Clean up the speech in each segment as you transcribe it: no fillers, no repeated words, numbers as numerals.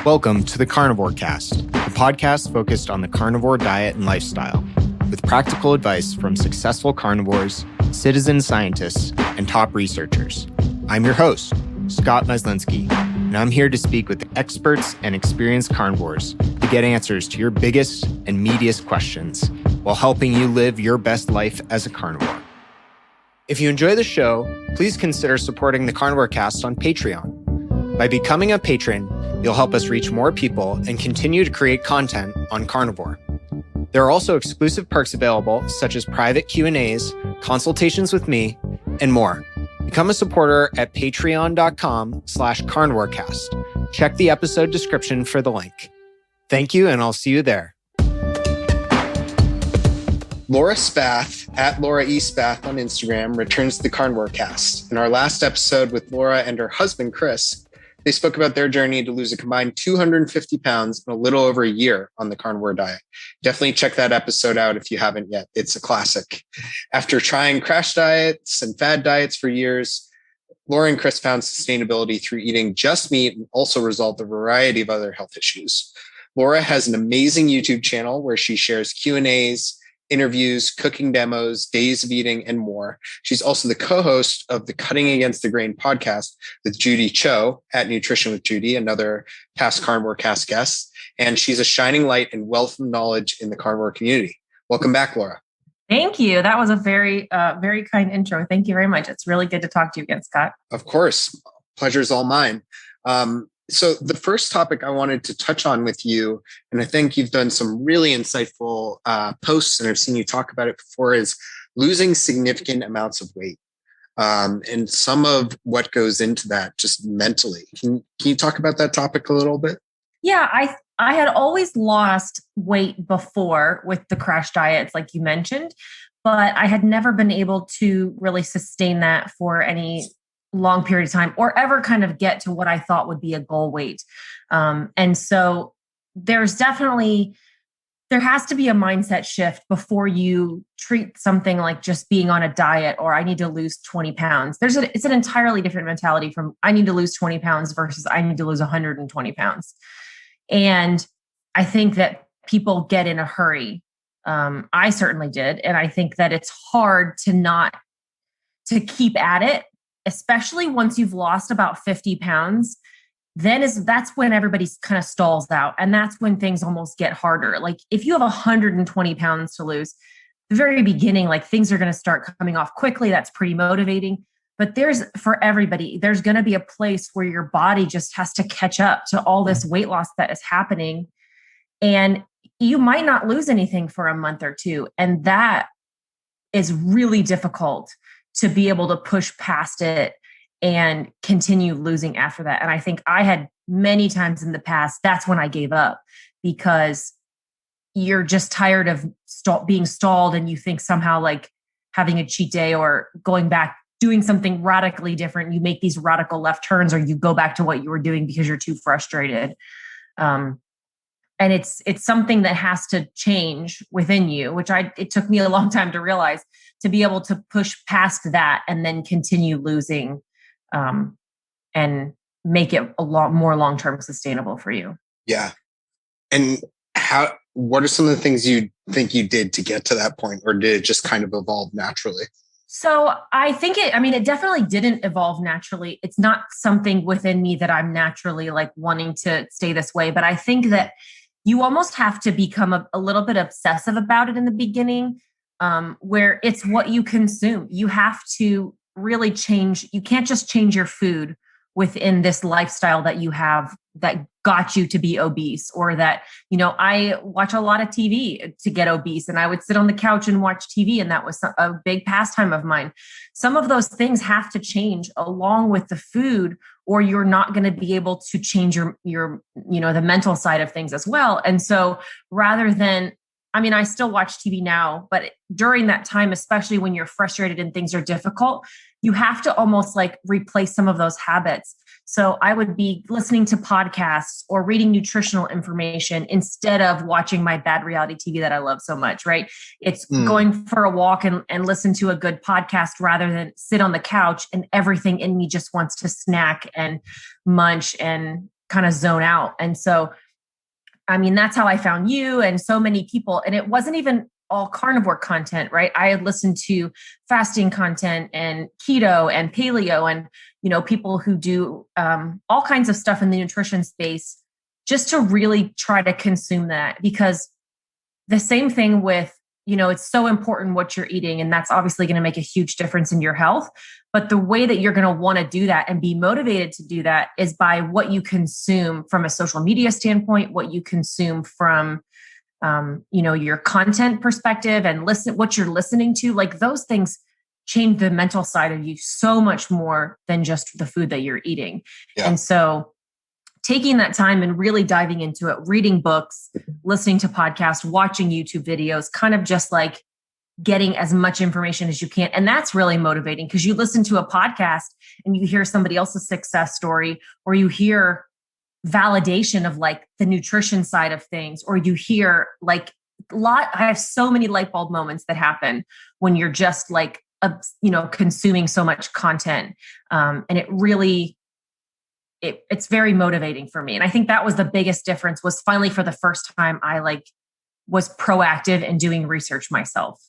Welcome to the Carnivore Cast, the podcast focused on the carnivore diet and lifestyle, with practical advice from successful carnivores, citizen scientists, and top researchers. I'm your host, Scott Myslinski, and I'm here to speak with experts and experienced carnivores to get answers to your biggest and meatiest questions while helping you live your best life as a carnivore. If you enjoy the show, please consider supporting the Carnivore Cast on Patreon. By becoming a patron, you'll help us reach more people and continue to create content on carnivore. There are also exclusive perks available, such as private Q&As, consultations with me, and more. Become a supporter at patreon.com/carnivorecast. Check the episode description for the link. Thank you, and I'll see you there. Laura Spath, at Laura E. Spath on Instagram, returns to the Carnivore Cast. In our last episode with Laura and her husband, Chris, they spoke about their journey to lose a combined 250 pounds in a little over a year on the carnivore diet. Definitely check that episode out if you haven't yet. It's a classic. After trying crash diets and fad diets for years, Laura and Chris found sustainability through eating just meat and also resolved a variety of other health issues. Laura has an amazing YouTube channel where she shares Q&As, interviews, cooking demos, days of eating, and more. She's also the co-host of the Cutting Against the Grain podcast with Judy Cho at Nutrition with Judy, another past Carnivore Cast guest. And she's a shining light and wealth of knowledge in the carnivore community. Welcome back, Laura. Thank you. That was a very kind intro. Thank you very much. It's really good to talk to you again, Scott. Of course. Pleasure's all mine. So the first topic I wanted to touch on with you, and I think you've done some really insightful posts, and I've seen you talk about it before, is losing significant amounts of weight, and some of what goes into that just mentally. Can you talk about that topic a little bit? Yeah, I had always lost weight before with the crash diets, like you mentioned, but I had never been able to really sustain that for any long period of time or ever kind of get to what I thought would be a goal weight. And so there has to be a mindset shift before you treat something like just being on a diet or I need to lose 20 pounds. It's an entirely different mentality from I need to lose 20 pounds versus I need to lose 120 pounds. And I think that people get in a hurry. I certainly did. And I think that it's hard to keep at it, especially once you've lost about 50 pounds, that's when everybody kind of stalls out. And that's when things almost get harder. Like if you have 120 pounds to lose, the very beginning, like things are going to start coming off quickly. That's pretty motivating. But for everybody, there's going to be a place where your body just has to catch up to all this weight loss that is happening. And you might not lose anything for a month or two. And that is really difficult to be able to push past it and continue losing after that. And I think I had many times in the past, that's when I gave up because you're just tired of being stalled and you think somehow like having a cheat day or going back, doing something radically different, you make these radical left turns or you go back to what you were doing because you're too frustrated. And it's something that has to change within you, which it took me a long time to realize, to be able to push past that and then continue losing and make it a lot more long-term sustainable for you. Yeah. And what are some of the things you think you did to get to that point, or did it just kind of evolve naturally? So I think it definitely didn't evolve naturally. It's not something within me that I'm naturally like wanting to stay this way, but I think that you almost have to become a little bit obsessive about it in the beginning, where it's what you consume. You have to really change. You can't just change your food within this lifestyle that you have that got you to be obese, or that, I watch a lot of TV to get obese, and I would sit on the couch and watch TV. And that was a big pastime of mine. Some of those things have to change along with the food, or you're not going to be able to change your, the mental side of things as well. And so rather than, I still watch TV now, but during that time, especially when you're frustrated and things are difficult, you have to almost like replace some of those habits. So I would be listening to podcasts or reading nutritional information instead of watching my bad reality TV that I love so much, right? It's going for a walk and listen to a good podcast rather than sit on the couch and everything in me just wants to snack and munch and kind of zone out. And so, I mean, that's how I found you and so many people. And it wasn't even all carnivore content, right? I had listened to fasting content and keto and paleo and, people who do all kinds of stuff in the nutrition space just to really try to consume that, because the same thing with, it's so important what you're eating, and that's obviously going to make a huge difference in your health. But the way that you're going to want to do that and be motivated to do that is by what you consume from a social media standpoint, what you consume from, your content perspective, and what you're listening to. Like, those things change the mental side of you so much more than just the food that you're eating. Yeah. And so taking that time and really diving into it, reading books, listening to podcasts, watching YouTube videos, kind of just like getting as much information as you can. And that's really motivating, because you listen to a podcast and you hear somebody else's success story, or you hear validation of like the nutrition side of things, or you hear like I have so many light bulb moments that happen when you're just like, consuming so much content. And it really, it's very motivating for me. And I think that was the biggest difference, was finally for the first time I was proactive in doing research myself.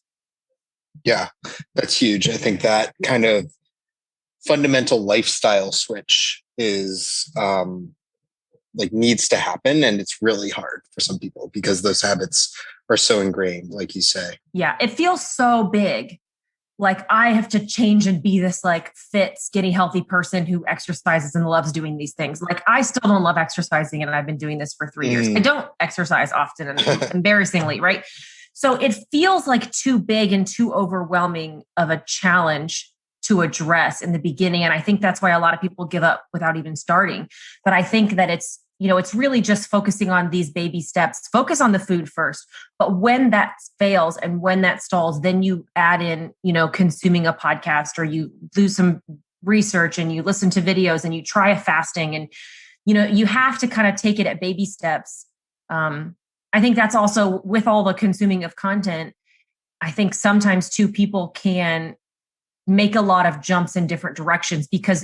Yeah, that's huge. I think that kind of fundamental lifestyle switch is needs to happen. And it's really hard for some people because those habits are so ingrained, like you say. Yeah, it feels so big. Like, I have to change and be this like fit, skinny, healthy person who exercises and loves doing these things. Like, I still don't love exercising, and I've been doing this for 3 years. I don't exercise often, and embarrassingly, right? So it feels like too big and too overwhelming of a challenge to address in the beginning. And I think that's why a lot of people give up without even starting. But I think that it's really just focusing on these baby steps. Focus on the food first. But when that fails and when that stalls, then you add in, consuming a podcast, or you do some research and you listen to videos and you try a fasting, and, you have to kind of take it at baby steps. I think that's also with all the consuming of content. I think sometimes too, people can make a lot of jumps in different directions, because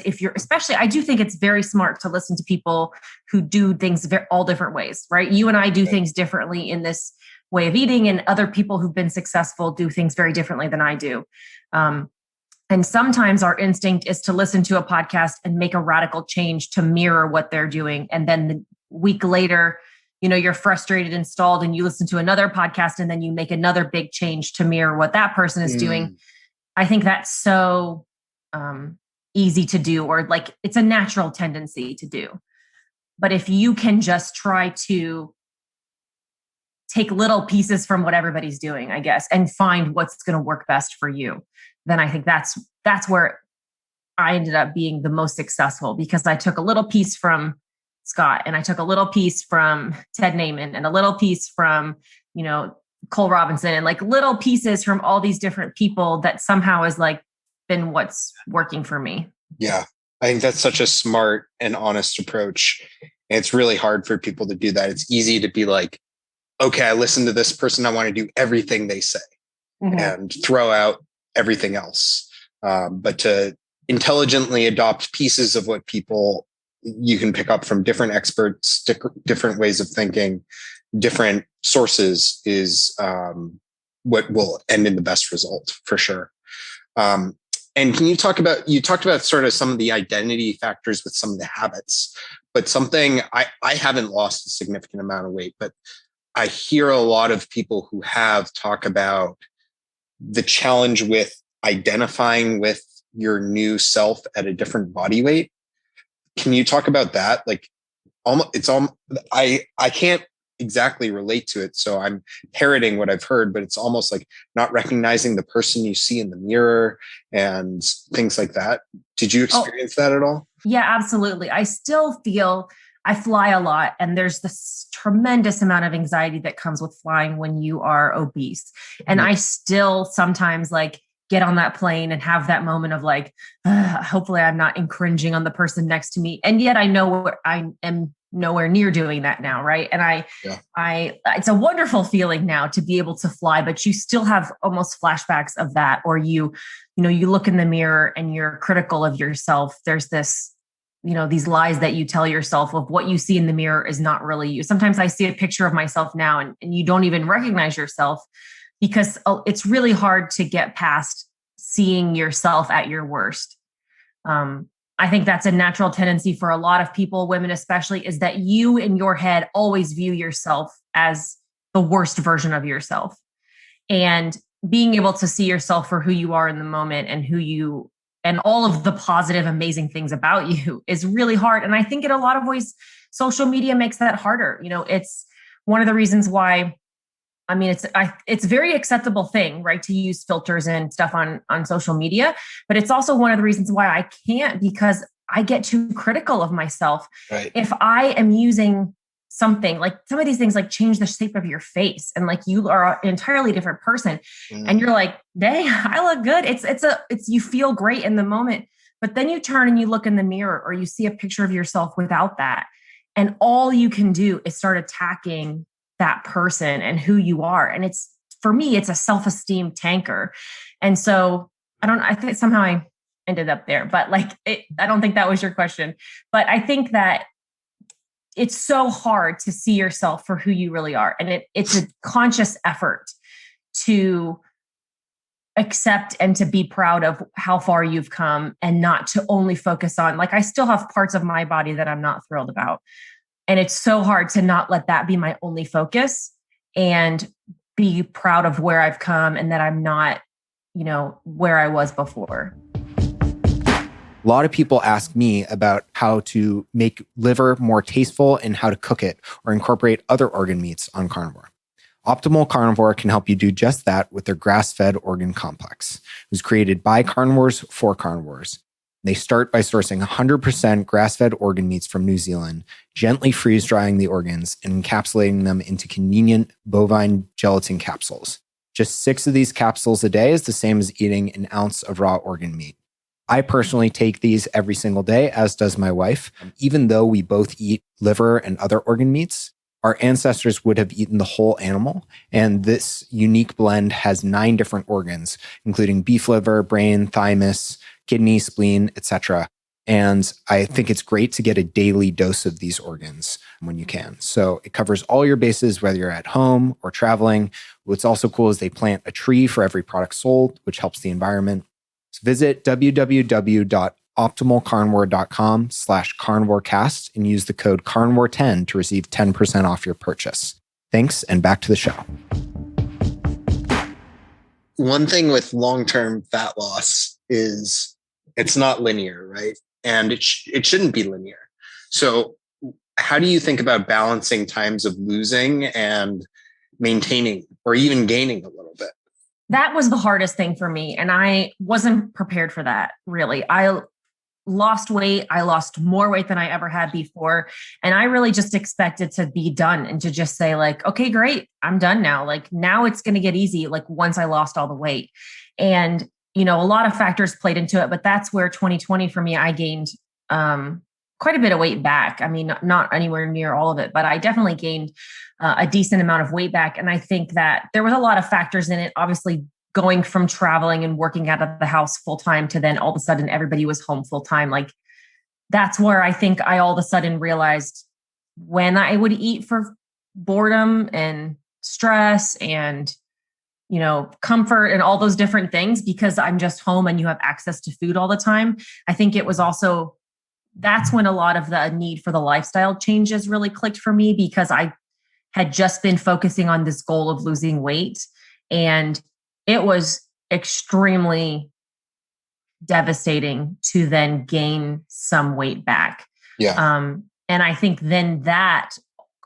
I do think it's very smart to listen to people who do things all different ways, right? You and I do things differently in this way of eating, and other people who've been successful do things very differently than I do. And sometimes our instinct is to listen to a podcast and make a radical change to mirror what they're doing. And then the week later, you're frustrated and stalled, and you listen to another podcast, and then you make another big change to mirror what that person is doing. I think that's so easy to do, or like it's a natural tendency to do. But if you can just try to take little pieces from what everybody's doing, I guess, and find what's going to work best for you, then I think that's where I ended up being the most successful, because I took a little piece from Scott, and I took a little piece from Ted Naiman, and a little piece from, Cole Robinson, and like little pieces from all these different people that somehow has like been what's working for me. Yeah. I think that's such a smart and honest approach. And it's really hard for people to do that. It's easy to be like, okay, I listen to this person, I want to do everything they say and throw out everything else. But to intelligently adopt pieces of what you can pick up from different experts, different ways of thinking, different sources is what will end in the best result for sure. And can you talked about sort of some of the identity factors with some of the habits, but something I haven't lost a significant amount of weight, but I hear a lot of people who have talk about the challenge with identifying with your new self at a different body weight. Can you talk about that? Like, I can't exactly relate to it, so I'm parroting what I've heard, but it's almost like not recognizing the person you see in the mirror and things like that. Did you experience that at all? Yeah, absolutely. I still feel I fly a lot, and there's this tremendous amount of anxiety that comes with flying when you are obese. And I still sometimes like get on that plane and have that moment of like, hopefully I'm not infringing on the person next to me. And yet I know I am nowhere near doing that now. Right. And it's a wonderful feeling now to be able to fly, but you still have almost flashbacks of that. Or you look in the mirror and you're critical of yourself. There's this these lies that you tell yourself of what you see in the mirror is not really you. Sometimes I see a picture of myself now and you don't even recognize yourself because it's really hard to get past seeing yourself at your worst. I think that's a natural tendency for a lot of people, women especially, is that you in your head always view yourself as the worst version of yourself. And being able to see yourself for who you are in the moment and all of the positive, amazing things about you is really hard. And I think in a lot of ways, social media makes that harder. It's one of the reasons why, it's a very acceptable thing, right, to use filters and stuff on social media. But it's also one of the reasons why I can't, because I get too critical of myself. Right. If I am using something like some of these things, like change the shape of your face, and like you are an entirely different person, and you're like, dang, I look good. It's you feel great in the moment, but then you turn and you look in the mirror or you see a picture of yourself without that, and all you can do is start attacking that person and who you are. And for me, it's a self-esteem tanker. And so I think somehow I ended up there, but I don't think that was your question, but I think that it's so hard to see yourself for who you really are. And it's a conscious effort to accept and to be proud of how far you've come and not to only focus on, I still have parts of my body that I'm not thrilled about. And it's so hard to not let that be my only focus and be proud of where I've come and that I'm not, where I was before. A lot of people ask me about how to make liver more tasteful and how to cook it or incorporate other organ meats on carnivore. Optimal Carnivore can help you do just that with their grass-fed organ complex. It was created by carnivores for carnivores. They start by sourcing 100% grass-fed organ meats from New Zealand, gently freeze-drying the organs and encapsulating them into convenient bovine gelatin capsules. Just 6 of these capsules a day is the same as eating an ounce of raw organ meat. I personally take these every single day, as does my wife. Even though we both eat liver and other organ meats, our ancestors would have eaten the whole animal. And this unique blend has 9 different organs, including beef liver, brain, thymus, kidney, spleen, etc. And I think it's great to get a daily dose of these organs when you can. So it covers all your bases, whether you're at home or traveling. What's also cool is they plant a tree for every product sold, which helps the environment. So visit www.optimalcarnivore.com/carnivorecast and use the code carnivore10 to receive 10% off your purchase. Thanks, and back to the show. One thing with long-term fat loss is it's not linear, right? And it shouldn't be linear. So how do you think about balancing times of losing and maintaining or even gaining a little bit? That was the hardest thing for me. And I wasn't prepared for that, really. I lost weight. I lost more weight than I ever had before. And I really just expected to be done and to just say okay, great, I'm done now. Now it's going to get easy. Once I lost all the weight. And, a lot of factors played into it, but that's where 2020 for me, I gained quite a bit of weight back. Not anywhere near all of it, but I definitely gained a decent amount of weight back. And I think that there was a lot of factors in it, obviously going from traveling and working out of the house full time to then all of a sudden everybody was home full time. That's where I think I all of a sudden realized when I would eat for boredom and stress and, comfort and all those different things, because I'm just home and you have access to food all the time. I think it was also, that's when a lot of the need for the lifestyle changes really clicked for me, because I had just been focusing on this goal of losing weight. And it was extremely devastating to then gain some weight back. Yeah. And I think then that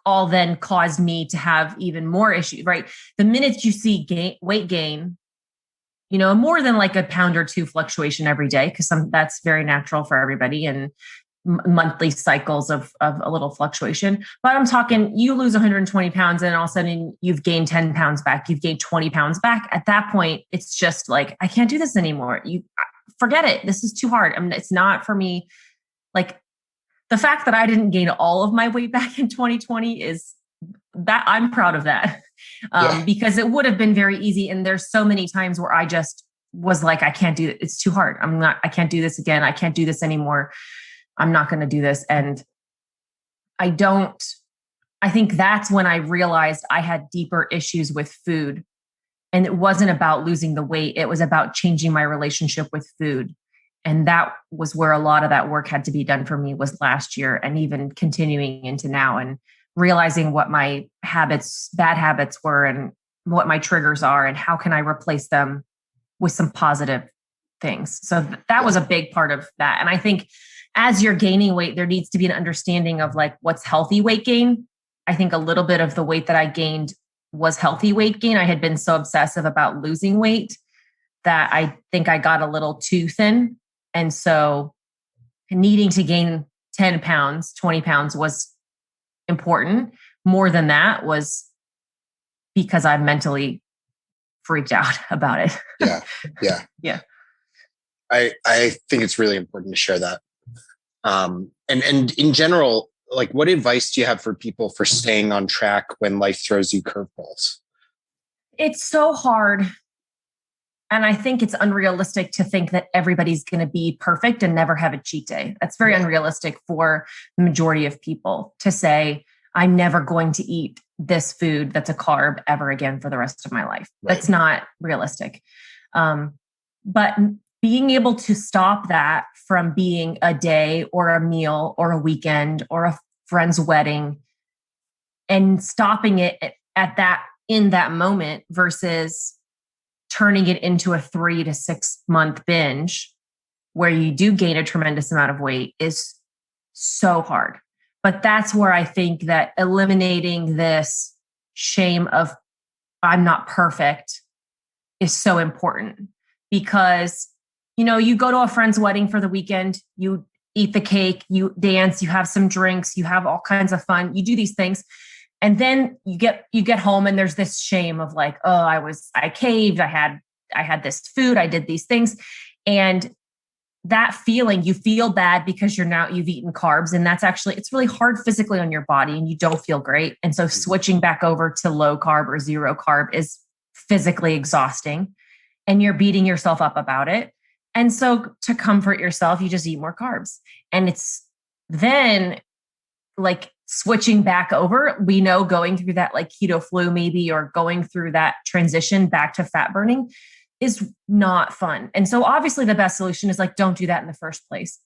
all then caused me to have even more issues, right? The minute you see weight gain, more than a pound or 2 fluctuation every day, because that's very natural for everybody, and monthly cycles of a little fluctuation. But I'm talking, you lose 120 pounds and all of a sudden you've gained 10 pounds back, you've gained 20 pounds back. At that point, it's just I can't do this anymore. You forget it. This is too hard. It's not for me. The fact that I didn't gain all of my weight back in 2020 is that I'm proud of that, because it would have been very easy. And there's so many times where I just was I can't do it. It's too hard. I can't do this again. I can't do this anymore. I'm not going to do this. And I think that's when I realized I had deeper issues with food. And it wasn't about losing the weight. It was about changing my relationship with food. And that was where a lot of that work had to be done for me, was last year and even continuing into now, and realizing what my bad habits were and what my triggers are and how can I replace them with some positive things. So that was a big part of that. And I think as you're gaining weight, there needs to be an understanding of like what's healthy weight gain. I think a little bit of the weight that I gained was healthy weight gain. I had been so obsessive about losing weight that I think I got a little too thin. And so needing to gain 10 pounds, 20 pounds was important. More than that was because I'm mentally freaked out about it. Yeah. I think it's really important to share that. And in general, like, what advice do you have for people for staying on track when life throws you curveballs? It's so hard. And I think it's unrealistic to think that everybody's going to be perfect and never have a cheat day. That's very unrealistic for the majority of people to say, I'm never going to eat this food that's a carb ever again for the rest of my life. Right. That's not realistic. But being able to stop that from being a day or a meal or a weekend or a friend's wedding, and stopping it in that moment versus turning it into a 3 to 6 month binge where you do gain a tremendous amount of weight is so hard. But that's where I think that eliminating this shame of I'm not perfect is so important, because, you know, you go to a friend's wedding for the weekend, you eat the cake, you dance, you have some drinks, you have all kinds of fun, you do these things. And then you get home and there's this shame of like, oh, I caved, I had this food, I did these things. And that feeling, you feel bad because you've eaten carbs, and it's really hard physically on your body and you don't feel great. And so switching back over to low carb or zero carb is physically exhausting, and you're beating yourself up about it. And so to comfort yourself, you just eat more carbs. And it's then like switching back over, we know going through that like keto flu maybe, or going through that transition back to fat burning is not fun. And so obviously the best solution is like, don't do that in the first place.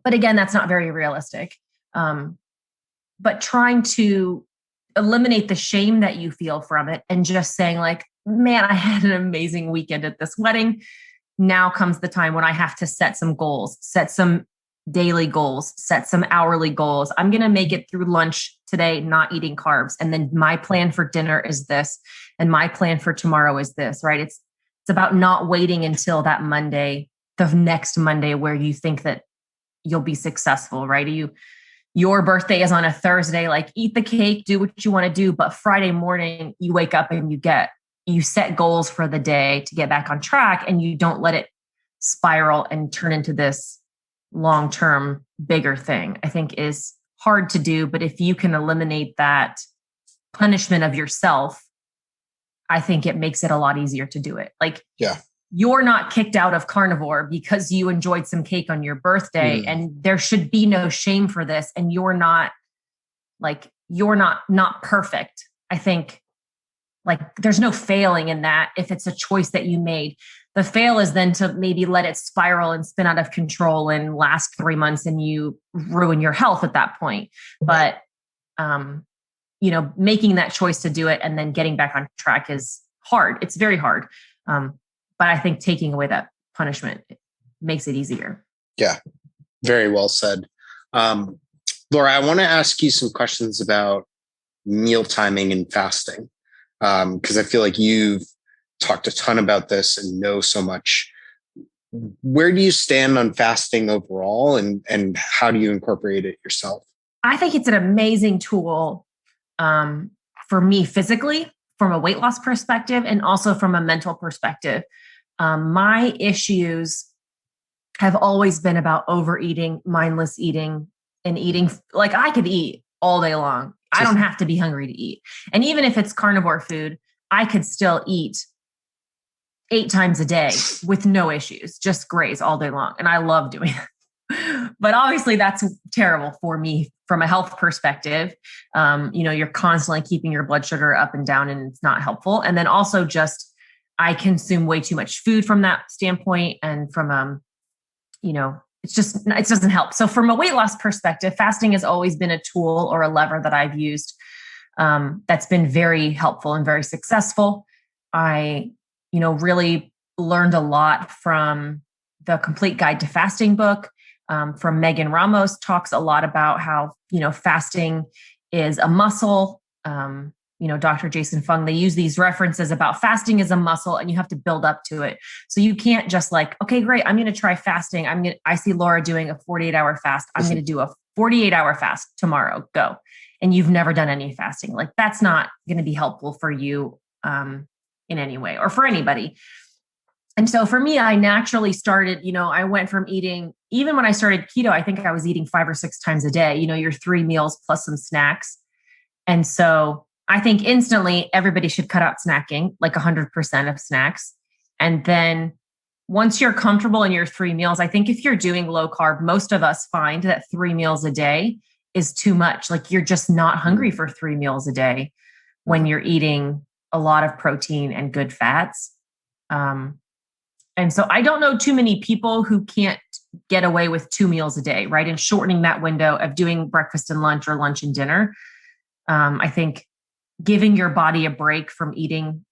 But again, that's not very realistic. But trying to eliminate the shame that you feel from it and just saying like, man, I had an amazing weekend at this wedding. Now comes the time when I have to set some goals, set some daily goals, set some hourly goals. I'm going to make it through lunch today, not eating carbs. And then my plan for dinner is this. And my plan for tomorrow is this, right? It's about not waiting until that Monday, the next Monday, where you think that you'll be successful, right? Your birthday is on a Thursday, like eat the cake, do what you want to do. But Friday morning, you wake up and you set goals for the day to get back on track, and you don't let it spiral and turn into this long-term bigger thing. I think is hard to do, but if you can eliminate that punishment of yourself, I think it makes it a lot easier to do it. Like, you're not kicked out of carnivore because you enjoyed some cake on your birthday, and there should be no shame for this. And you're not perfect. I think like there's no failing in that if it's a choice that you made. The fail is then to maybe let it spiral and spin out of control and last 3 months, and you ruin your health at that point. But, making that choice to do it and then getting back on track is hard. It's very hard. But I think taking away that punishment makes it easier. Yeah, very well said. Laura, I want to ask you some questions about meal timing and fasting, because I feel like you've talked a ton about this and know so much. Where do you stand on fasting overall, and how do you incorporate it yourself? I think it's an amazing tool for me physically, from a weight loss perspective, and also from a mental perspective. My issues have always been about overeating, mindless eating, and eating. Like, I could eat all day long. I don't have to be hungry to eat. And even if it's carnivore food, I could still eat 8 times a day with no issues, just graze all day long. And I love doing it. But obviously that's terrible for me from a health perspective. You're constantly keeping your blood sugar up and down, and it's not helpful. And then also just, I consume way too much food from that standpoint. And from, it doesn't help. So from a weight loss perspective, fasting has always been a tool or a lever that I've used that's been very helpful and very successful. I, really learned a lot from the Complete Guide to Fasting book. From Megan Ramos, talks a lot about how, fasting is a muscle. Dr. Jason Fung, they use these references about fasting is a muscle and you have to build up to it. So you can't just like, okay, great, I'm going to try fasting. I see Laura doing a 48-hour fast. I'm going to do a 48-hour fast tomorrow, go. And you've never done any fasting. Like, that's not going to be helpful for you in any way, or for anybody. And so for me, I naturally started, I went from eating, even when I started keto, I think I was eating 5 or 6 times a day, your 3 meals plus some snacks. And so I think instantly everybody should cut out snacking, like 100% of snacks. And then once you're comfortable in your 3 meals, I think if you're doing low carb, most of us find that 3 meals a day is too much. Like, you're just not hungry for 3 meals a day when you're eating a lot of protein and good fats. And so I don't know too many people who can't get away with 2 meals a day, right? And shortening that window of doing breakfast and lunch, or lunch and dinner. I think giving your body a break from eating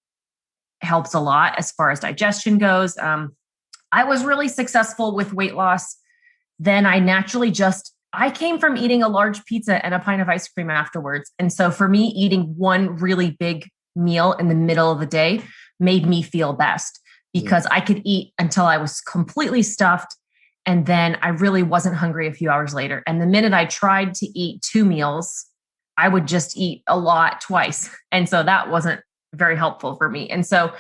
helps a lot as far as digestion goes. I was really successful with weight loss. Then I naturally I came from eating a large pizza and a pint of ice cream afterwards. And so for me, eating one really big meal in the middle of the day made me feel best, because I could eat until I was completely stuffed. And then I really wasn't hungry a few hours later. And the minute I tried to eat 2 meals, I would just eat a lot twice. And so that wasn't very helpful for me. And so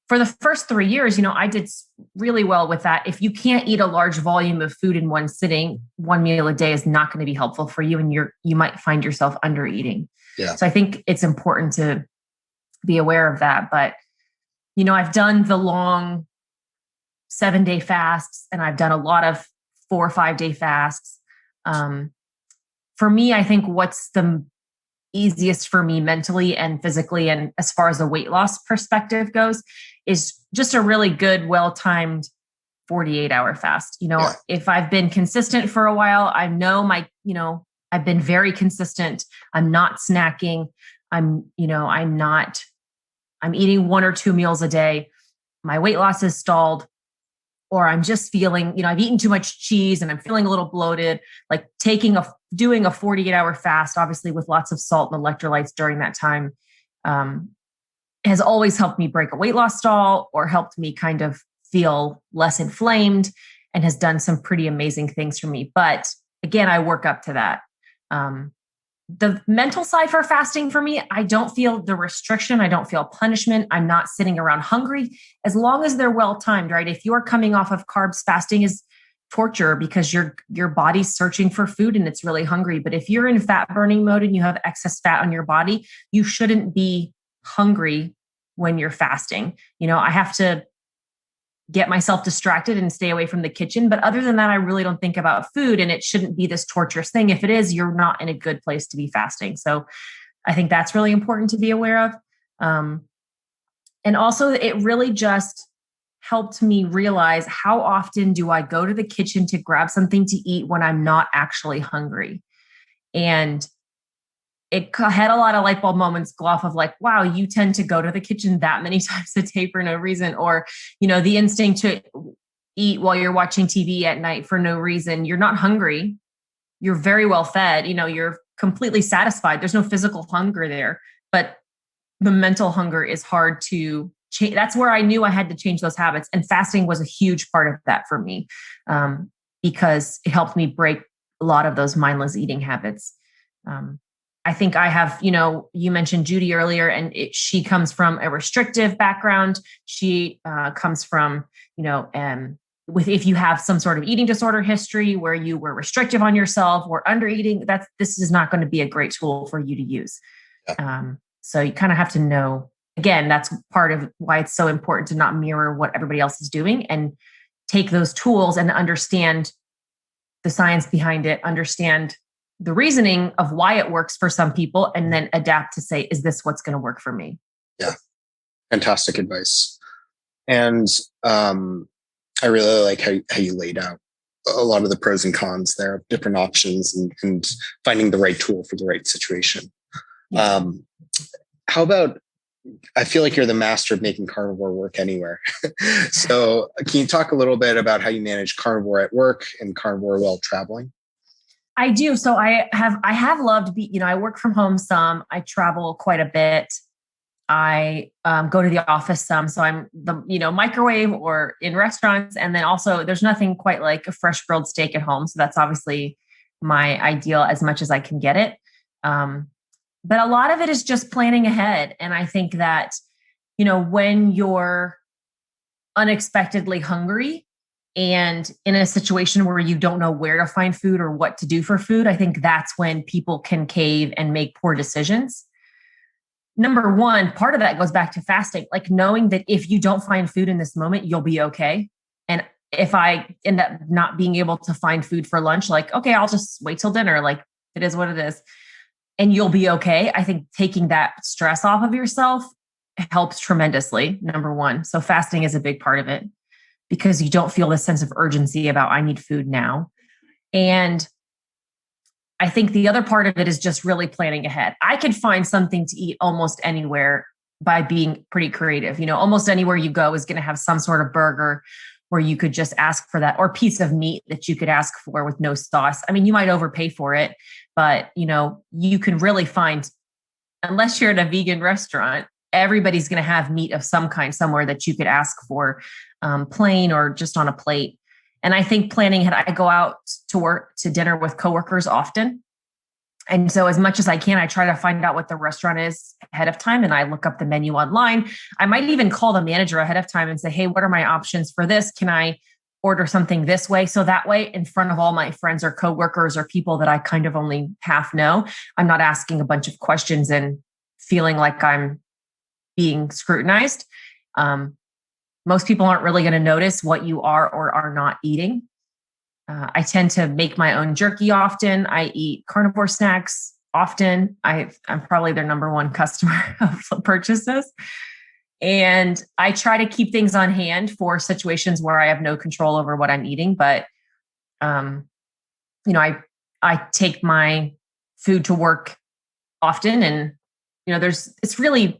for the first 3 years, I did really well with that. If you can't eat a large volume of food in one sitting, 1 meal a day is not going to be helpful for you. And you might find yourself under eating. Yeah. So I think it's important to be aware of that. But I've done the long 7-day fasts, and I've done a lot of 4 or 5-day fasts. For me, I think what's the easiest for me mentally and physically, and as far as the weight loss perspective goes, is just a really good, well-timed 48-hour fast. If I've been consistent for a while, I know I've been very consistent. I'm not snacking. I'm eating 1 or 2 meals a day. My weight loss is stalled, or I'm just feeling, I've eaten too much cheese and I'm feeling a little bloated. Like, doing a 48-hour fast, obviously with lots of salt and electrolytes during that time, has always helped me break a weight loss stall, or helped me kind of feel less inflamed, and has done some pretty amazing things for me. But again, I work up to that. The mental side for fasting for me, I don't feel the restriction. I don't feel punishment. I'm not sitting around hungry, as long as they're well timed, right? If you're coming off of carbs, fasting is torture, because your body's searching for food and it's really hungry. But if you're in fat burning mode and you have excess fat on your body, you shouldn't be hungry when you're fasting. I have to get myself distracted and stay away from the kitchen. But other than that, I really don't think about food, and it shouldn't be this torturous thing. If it is, you're not in a good place to be fasting. So I think that's really important to be aware of. And also, it really just helped me realize, how often do I go to the kitchen to grab something to eat when I'm not actually hungry? And it had a lot of light bulb moments go off of like, wow, you tend to go to the kitchen that many times a day for no reason. Or, the instinct to eat while you're watching TV at night for no reason. You're not hungry. You're very well fed. You're completely satisfied. There's no physical hunger there, but the mental hunger is hard to change. That's where I knew I had to change those habits. And fasting was a huge part of that for me, because it helped me break a lot of those mindless eating habits. I think I have, you mentioned Judy earlier, and she comes from a restrictive background. She comes from, if you have some sort of eating disorder history where you were restrictive on yourself or under eating, this is not going to be a great tool for you to use. Yeah. So you kind of have to know, again, that's part of why it's so important to not mirror what everybody else is doing, and take those tools and understand the science behind it, understand the reasoning of why it works for some people, and then adapt to say, is this what's going to work for me? Yeah. Fantastic advice. And I really like how you laid out a lot of the pros and cons there of different options and finding the right tool for the right situation. Yeah. How about, I feel like you're the master of making carnivore work anywhere. So can you talk a little bit about how you manage carnivore at work and carnivore while traveling? I do. So I have loved, I work from home some, I travel quite a bit. I go to the office some. So I'm the, microwave or in restaurants. And then also there's nothing quite like a fresh grilled steak at home. So that's obviously my ideal as much as I can get it. But a lot of it is just planning ahead. And I think that, when you're unexpectedly hungry and in a situation where you don't know where to find food or what to do for food, I think that's when people can cave and make poor decisions. Number one, part of that goes back to fasting, like knowing that if you don't find food in this moment, you'll be okay. And if I end up not being able to find food for lunch, like, okay, I'll just wait till dinner. Like it is what it is. And you'll be okay. I think taking that stress off of yourself helps tremendously, number one. So fasting is a big part of it because you don't feel this sense of urgency about I need food now. And I think the other part of it is just really planning ahead. I could find something to eat almost anywhere by being pretty creative. Almost anywhere you go is going to have some sort of burger where you could just ask for that, or piece of meat that you could ask for with no sauce. I mean, you might overpay for it, but you can really find, unless you're at a vegan restaurant, everybody's going to have meat of some kind somewhere that you could ask for, plain or just on a plate. And I think planning ahead, I go out to dinner with coworkers often. And so as much as I can, I try to find out what the restaurant is ahead of time. And I look up the menu online. I might even call the manager ahead of time and say, hey, what are my options for this? Can I order something this way? So that way, in front of all my friends or coworkers or people that I kind of only half know, I'm not asking a bunch of questions and feeling like I'm being scrutinized. Most people aren't really going to notice what you are or are not eating. I tend to make my own jerky often. I eat carnivore snacks often. I'm probably their number one customer of purchases. And I try to keep things on hand for situations where I have no control over what I'm eating. But, I take my food to work often. And, it's really,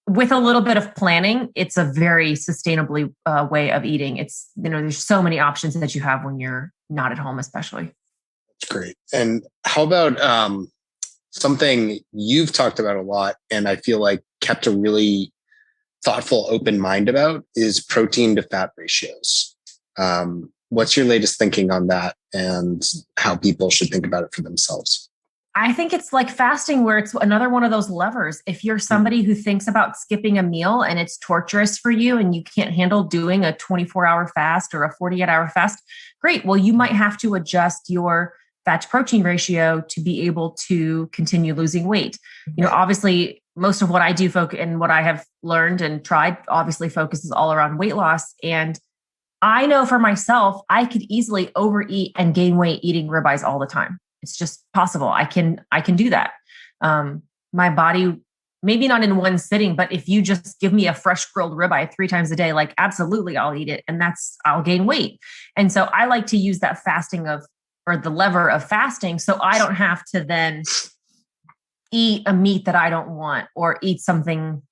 with a little bit of planning, it's a very sustainably way of eating. It's, there's so many options that you have when you're not at home, especially. That's great. And how about something you've talked about a lot, and I feel like kept a really thoughtful, open mind about, is protein to fat ratios. What's your latest thinking on that and how people should think about it for themselves? I think it's like fasting, where it's another one of those levers. If you're somebody who thinks about skipping a meal and it's torturous for you and you can't handle doing a 24-hour fast or a 48-hour fast, great. Well, you might have to adjust your fat to protein ratio to be able to continue losing weight. Obviously, most of what I do and what I have learned and tried obviously focuses all around weight loss. And I know for myself, I could easily overeat and gain weight eating ribeyes all the time. It's just possible. I can do that. My body, maybe not in one sitting, but if you just give me a fresh grilled ribeye 3 times a day, like absolutely I'll eat it. And I'll gain weight. And so I like to use that or the lever of fasting. So I don't have to then eat a meat that I don't want or eat something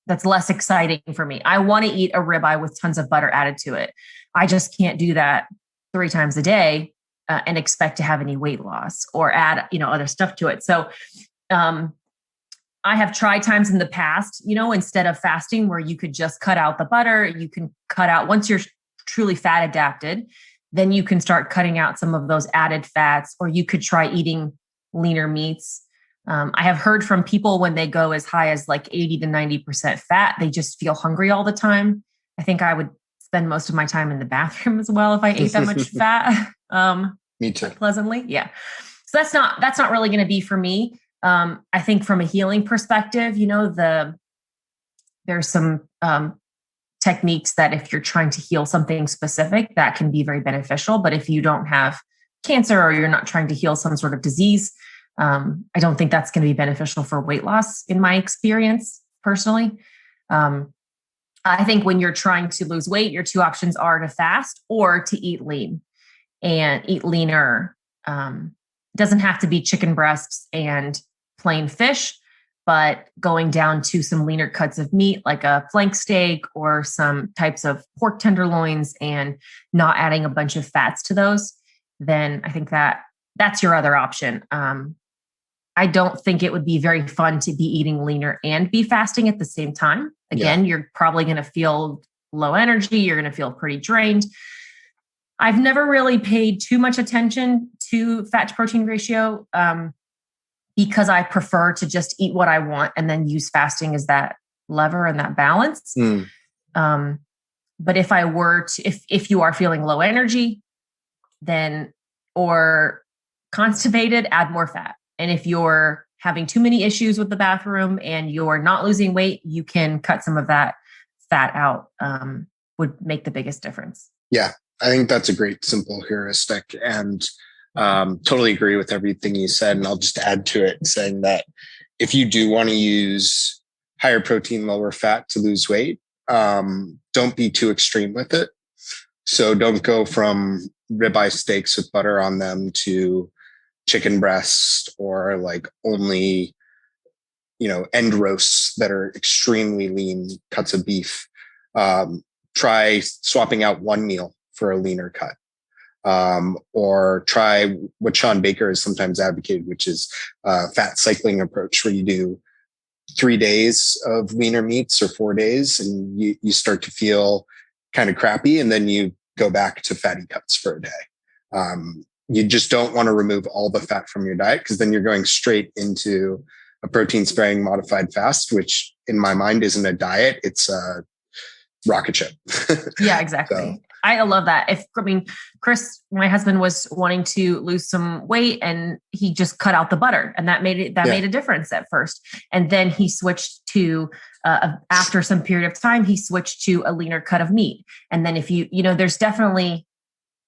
that's less exciting for me. I want to eat a ribeye with tons of butter added to it. I just can't do that 3 times a day and expect to have any weight loss or add, other stuff to it. So I have tried times in the past, instead of fasting, where you could just cut out the butter, you can cut out, once you're truly fat adapted, then you can start cutting out some of those added fats, or you could try eating leaner meats. I have heard from people when they go as high as like 80 to 90% fat, they just feel hungry all the time. I think I would spend most of my time in the bathroom as well if I ate that much fat. Me too. Pleasantly. Yeah. So that's not really going to be for me. I think from a healing perspective, there's some techniques that if you're trying to heal something specific, that can be very beneficial. But if you don't have cancer or you're not trying to heal some sort of disease. I don't think that's going to be beneficial for weight loss in my experience personally. I think when you're trying to lose weight, your two options are to fast or to eat lean and eat leaner. Doesn't have to be chicken breasts and plain fish, but going down to some leaner cuts of meat, like a flank steak or some types of pork tenderloins, and not adding a bunch of fats to those, then I think that's your other option. I don't think it would be very fun to be eating leaner and be fasting at the same time. Again, you're probably going to feel low energy. You're going to feel pretty drained. I've never really paid too much attention to fat to protein ratio because I prefer to just eat what I want and then use fasting as that lever and that balance. But if I were to, if you are feeling low energy, then, or constipated, add more fat. And if you're having too many issues with the bathroom and you're not losing weight, you can cut some of that fat out, would make the biggest difference. Yeah, I think that's a great simple heuristic, and totally agree with everything you said. And I'll just add to it saying that if you do want to use higher protein, lower fat to lose weight, don't be too extreme with it. So don't go from ribeye steaks with butter on them to chicken breast or like only, end roasts that are extremely lean cuts of beef. Try swapping out one meal for a leaner cut. Or try what Sean Baker has sometimes advocated, which is a fat cycling approach, where you do 3 days of leaner meats or 4 days, and you start to feel kind of crappy, and then you go back to fatty cuts for a day. You just don't want to remove all the fat from your diet, because then you're going straight into a protein sparing modified fast, which in my mind isn't a diet. It's a rocket ship. Yeah, exactly. I love that. Chris, my husband, was wanting to lose some weight and he just cut out the butter, and that made a difference at first. And then he switched to, after some period of time, he switched to a leaner cut of meat. And then if there's definitely,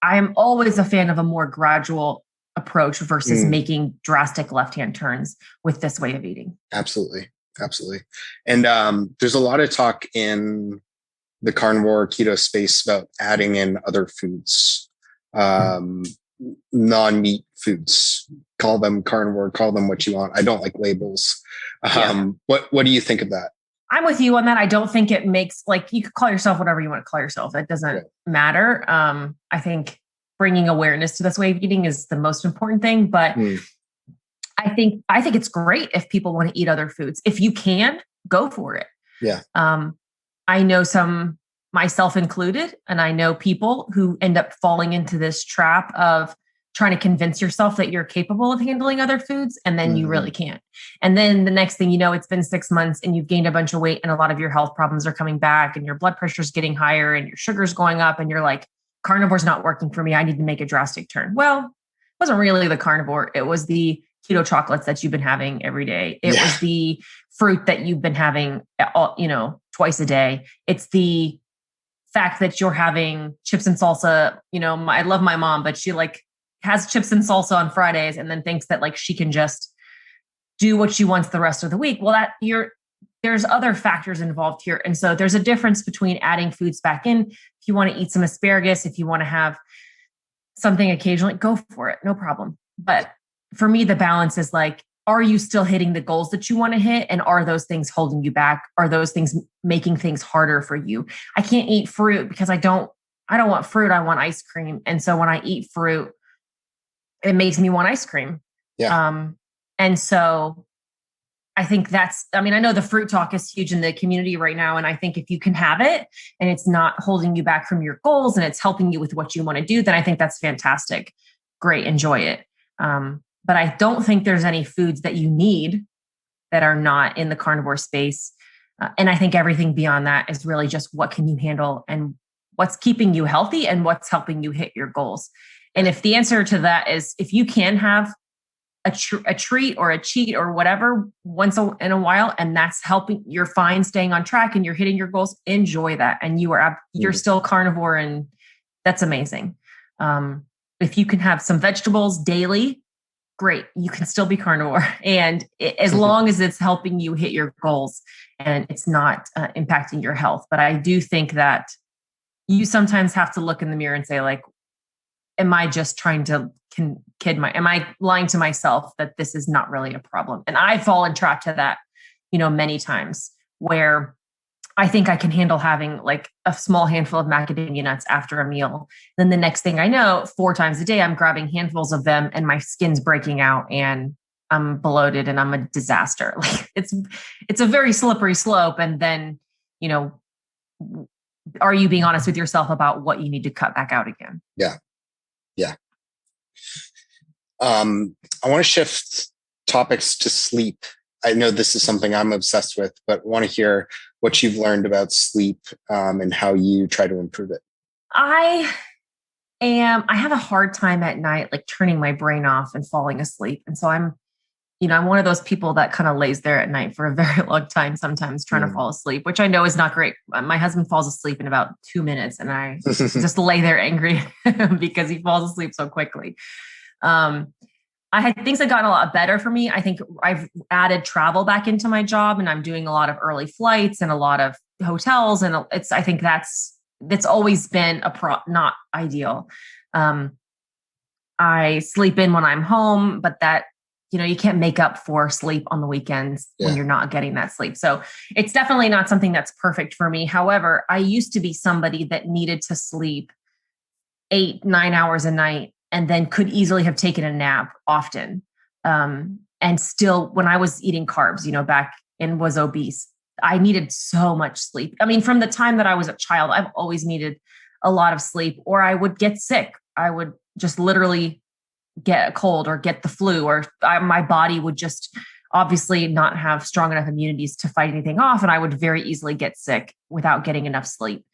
I'm always a fan of a more gradual approach versus making drastic left-hand turns with this way of eating. Absolutely. Absolutely. And there's a lot of talk in the carnivore keto space about adding in other foods, non-meat foods. Call them carnivore, call them what you want. I don't like labels. What do you think of that? I'm with you on that. I don't think it makes, you could call yourself whatever you want to call yourself. It doesn't matter. I think bringing awareness to this way of eating is the most important thing. But I think it's great if people want to eat other foods. If you can, go for it. Yeah. I know some, myself included, and I know people who end up falling into this trap of trying to convince yourself that you're capable of handling other foods, and then you really can't. And then the next thing you know, it's been 6 months and you've gained a bunch of weight and a lot of your health problems are coming back and your blood pressure is getting higher and your sugar's going up, and you're like, carnivore's not working for me. I need to make a drastic turn. Well, it wasn't really the carnivore. It was the keto chocolates that you've been having every day. It was the fruit that you've been having, twice a day. It's the fact that you're having chips and salsa. I love my mom, but she has chips and salsa on Fridays and then thinks that she can just do what she wants the rest of the week. Well, there's other factors involved here. And so there's a difference between adding foods back in. If you want to eat some asparagus, if you want to have something occasionally, go for it. No problem. But for me, the balance is are you still hitting the goals that you want to hit? And are those things holding you back? Are those things making things harder for you? I can't eat fruit because I don't want fruit. I want ice cream. And so when I eat fruit, it makes me want ice cream. Yeah. And so I think I know the fruit talk is huge in the community right now. And I think if you can have it and it's not holding you back from your goals and it's helping you with what you want to do, then I think that's fantastic. Great. Enjoy it. But I don't think there's any foods that you need that are not in the carnivore space. And I think everything beyond that is really just what can you handle and what's keeping you healthy and what's helping you hit your goals. And if the answer to that is, if you can have a treat or a cheat or whatever once in a while, and that's helping, you're fine staying on track and you're hitting your goals, enjoy that. And you're still carnivore, and that's amazing. if you can have some vegetables daily, great, you can still be carnivore. And as long as it's helping you hit your goals and it's not impacting your health. But I do think that you sometimes have to look in the mirror and say, like, am I just trying to am I lying to myself that this is not really a problem? And I've fallen trapped to that, many times, where I think I can handle having like a small handful of macadamia nuts after a meal. Then the next thing I know, 4 times a day, I'm grabbing handfuls of them and my skin's breaking out and I'm bloated and I'm a disaster. Like it's a very slippery slope. And then, are you being honest with yourself about what you need to cut back out again? Yeah. Yeah. I want to shift topics to sleep. I know this is something I'm obsessed with, but want to hear what you've learned about sleep and how you try to improve it. I have a hard time at night, like turning my brain off and falling asleep. And so I'm one of those people that kind of lays there at night for a very long time, sometimes trying to fall asleep, which I know is not great. My husband falls asleep in about 2 minutes and I just lay there angry because he falls asleep so quickly. Things have gotten a lot better for me. I think I've added travel back into my job and I'm doing a lot of early flights and a lot of hotels. And I think that's always been not ideal. I sleep in when I'm home, but that, you can't make up for sleep on the weekends when you're not getting that sleep. So it's definitely not something that's perfect for me. However, I used to be somebody that needed to sleep 8-9 hours a night and then could easily have taken a nap often. And still, when I was eating carbs, back and was obese, I needed so much sleep. I mean, from the time that I was a child, I've always needed a lot of sleep, or I would get sick. I would just literally get a cold or get the flu, or my body would just obviously not have strong enough immunities to fight anything off. And I would very easily get sick without getting enough sleep.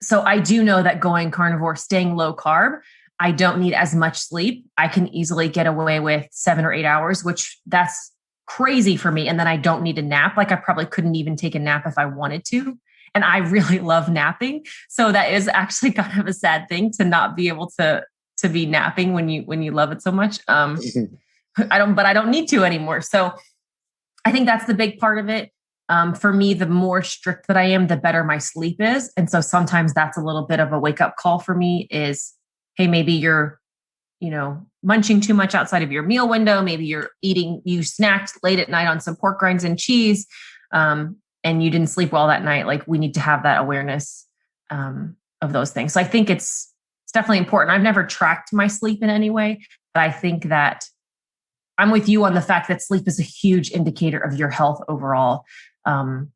So I do know that going carnivore, staying low carb, I don't need as much sleep. I can easily get away with 7 or 8 hours, which that's crazy for me. And then I don't need a nap. Like I probably couldn't even take a nap if I wanted to. And I really love napping. So that is actually kind of a sad thing to not be able to be napping when you love it so much. I don't need to anymore. So I think that's the big part of it. For me, the more strict that I am, the better my sleep is. And so sometimes that's a little bit of a wake up call for me is, hey, maybe you're, munching too much outside of your meal window. Maybe you snacked late at night on some pork rinds and cheese, and you didn't sleep well that night. Like we need to have that awareness of those things. So I think it's definitely important. I've never tracked my sleep in any way, but I think that I'm with you on the fact that sleep is a huge indicator of your health overall, and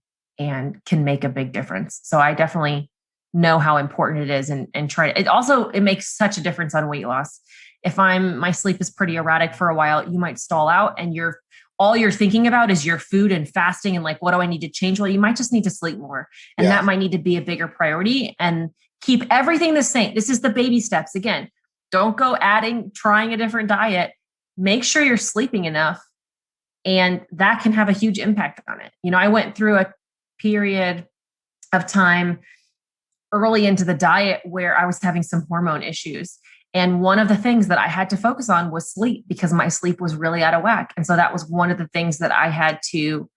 can make a big difference. So I definitely know how important it is and try to, it makes such a difference on weight loss. If my sleep is pretty erratic for a while, you might stall out and all you're thinking about is your food and fasting and like, what do I need to change? Well, you might just need to sleep more. And that might need to be a bigger priority and keep everything the same. This is the baby steps. Again, don't go trying a different diet. Make sure you're sleeping enough. And that can have a huge impact on it. I went through a period of time early into the diet where I was having some hormone issues. And one of the things that I had to focus on was sleep because my sleep was really out of whack. And so that was one of the things that I had to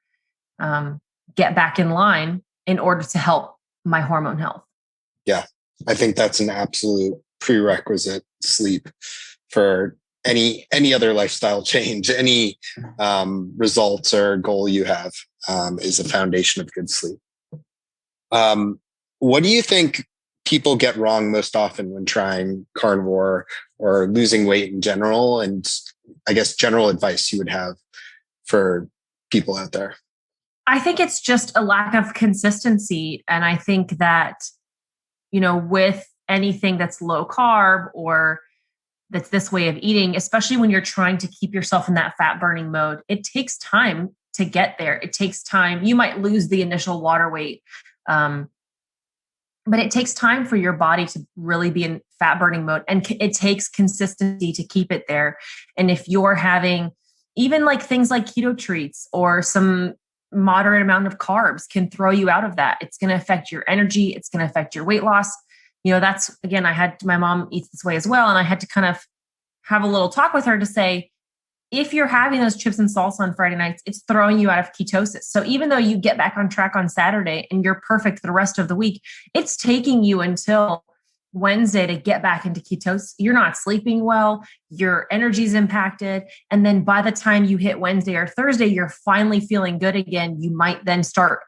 get back in line in order to help my hormone health. Yeah, I think that's an absolute prerequisite, sleep, for any other lifestyle change. Any results or goal you have is a foundation of good sleep. What do you think people get wrong most often when trying carnivore or losing weight in general? And I guess general advice you would have for people out there? I think it's just a lack of consistency. And I think that, with anything that's low carb or that's this way of eating, especially when you're trying to keep yourself in that fat burning mode, it takes time to get there. It takes time. You might lose the initial water weight, but it takes time for your body to really be in fat burning mode. And it takes consistency to keep it there. And if you're having even like things like keto treats or some moderate amount of carbs can throw you out of that. It's going to affect your energy. It's going to affect your weight loss. that's, again, my mom eats this way as well. And I had to kind of have a little talk with her to say, if you're having those chips and salsa on Friday nights, it's throwing you out of ketosis. So even though you get back on track on Saturday and you're perfect for the rest of the week, it's taking you until Wednesday to get back into ketosis. You're not sleeping well, your energy's impacted. And then by the time you hit Wednesday or Thursday, you're finally feeling good again. You might then start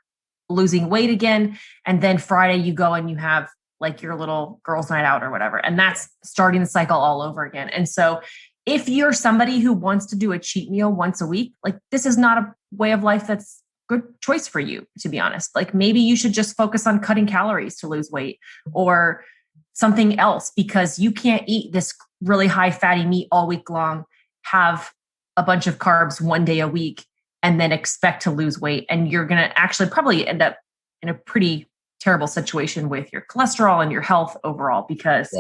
losing weight again. And then Friday you go and you have like your little girls' night out or whatever. And that's starting the cycle all over again. And so if you're somebody who wants to do a cheat meal once a week, like this is not a way of life that's a good choice for you, to be honest. Like maybe you should just focus on cutting calories to lose weight or something else, because you can't eat this really high fatty meat all week long, have a bunch of carbs one day a week, and then expect to lose weight. And you're going to actually probably end up in a pretty terrible situation with your cholesterol and your health overall, because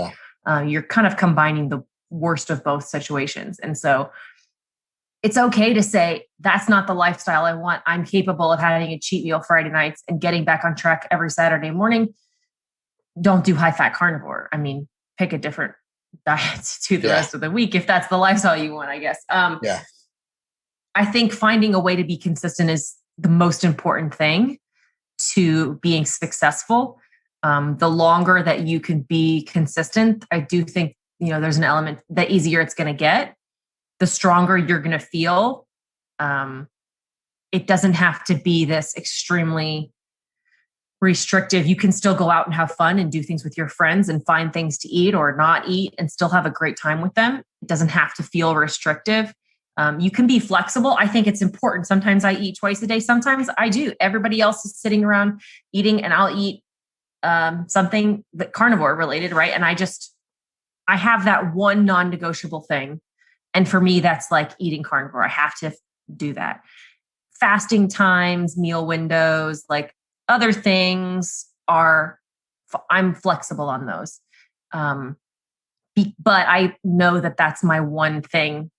you're kind of combining the worst of both situations. And so it's okay to say, that's not the lifestyle I want. I'm capable of having a cheat meal Friday nights and getting back on track every Saturday morning. Don't do high fat carnivore. I mean, pick a different diet to the rest of the week if that's the lifestyle you want, I guess. I think finding a way to be consistent is the most important thing to being successful. The longer that you can be consistent, I do think, there's an element, the easier it's going to get, the stronger you're going to feel. It doesn't have to be this extremely restrictive. You can still go out and have fun and do things with your friends and find things to eat or not eat and still have a great time with them. It doesn't have to feel restrictive. You can be flexible. I think it's important. Sometimes I eat twice a day. Sometimes I do. Everybody else is sitting around eating and I'll eat something that carnivore related, right? And I have that one non-negotiable thing. And for me, that's like eating carnivore. I have to do that. Fasting times, meal windows, like other things I'm flexible on those. But I know that that's my one thing,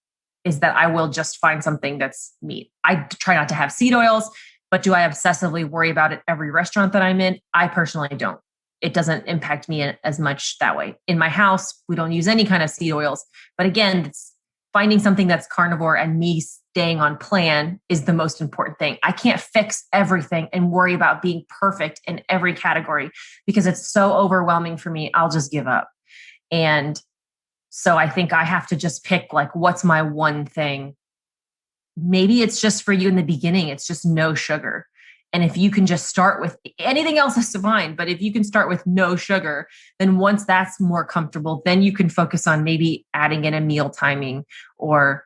is that I will just find something that's meat. I try not to have seed oils, but do I obsessively worry about it every restaurant that I'm in? I personally don't. It doesn't impact me as much that way. In my house, we don't use any kind of seed oils. But again, it's finding something that's carnivore and me staying on plan is the most important thing. I can't fix everything and worry about being perfect in every category because it's so overwhelming for me. I'll just give up. And so I think I have to just pick like, what's my one thing? Maybe it's just for you in the beginning, it's just no sugar. And if you can just start with anything else is fine, but if you can start with no sugar, then once that's more comfortable, then you can focus on maybe adding in a meal timing or,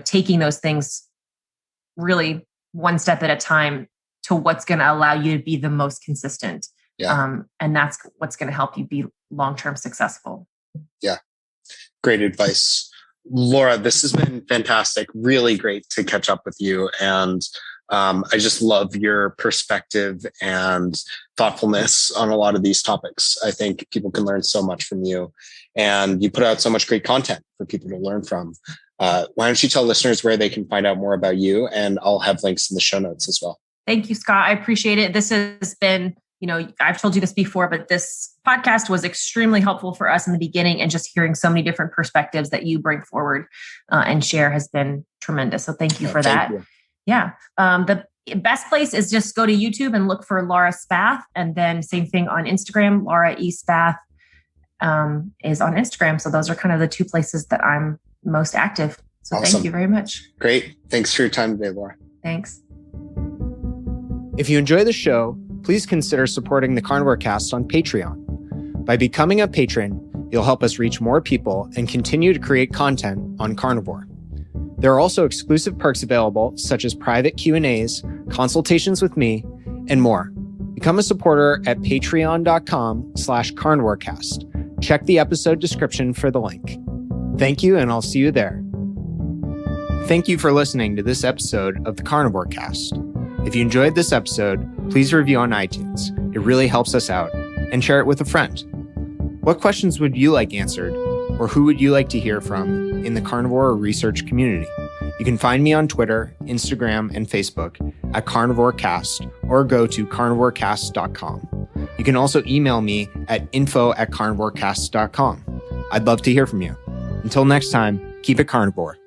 taking those things really one step at a time to what's going to allow you to be the most consistent. And that's what's going to help you be long-term successful. Yeah. Great advice. Laura, this has been fantastic. Really great to catch up with you. And I just love your perspective and thoughtfulness on a lot of these topics. I think people can learn so much from you, and you put out so much great content for people to learn from. Why don't you tell listeners where they can find out more about you? And I'll have links in the show notes as well. Thank you, Scott. I appreciate it. This has been, I've told you this before, but this podcast was extremely helpful for us in the beginning, and just hearing so many different perspectives that you bring forward and share has been tremendous. So thank you for that. You. Yeah. The best place is just go to YouTube and look for Laura Spath. And then same thing on Instagram. Laura E. Spath is on Instagram. So those are kind of the two places that I'm most active. So awesome. Thank you very much. Great. Thanks for your time today, Laura. Thanks. If you enjoy the show, please consider supporting the Carnivore Cast on Patreon. By becoming a patron, you'll help us reach more people and continue to create content on carnivore. There are also exclusive perks available, such as private Q&As, consultations with me, and more. Become a supporter at patreon.com/carnivorecast. Check the episode description for the link. Thank you, and I'll see you there. Thank you for listening to this episode of the Carnivore Cast. If you enjoyed this episode, please review on iTunes. It really helps us out. And share it with a friend. What questions would you like answered, or who would you like to hear from in the carnivore research community? You can find me on Twitter, Instagram, and Facebook at Carnivore Cast, or go to carnivorecast.com. You can also email me at info@carnivorecast.com. I'd love to hear from you. Until next time, keep it carnivore.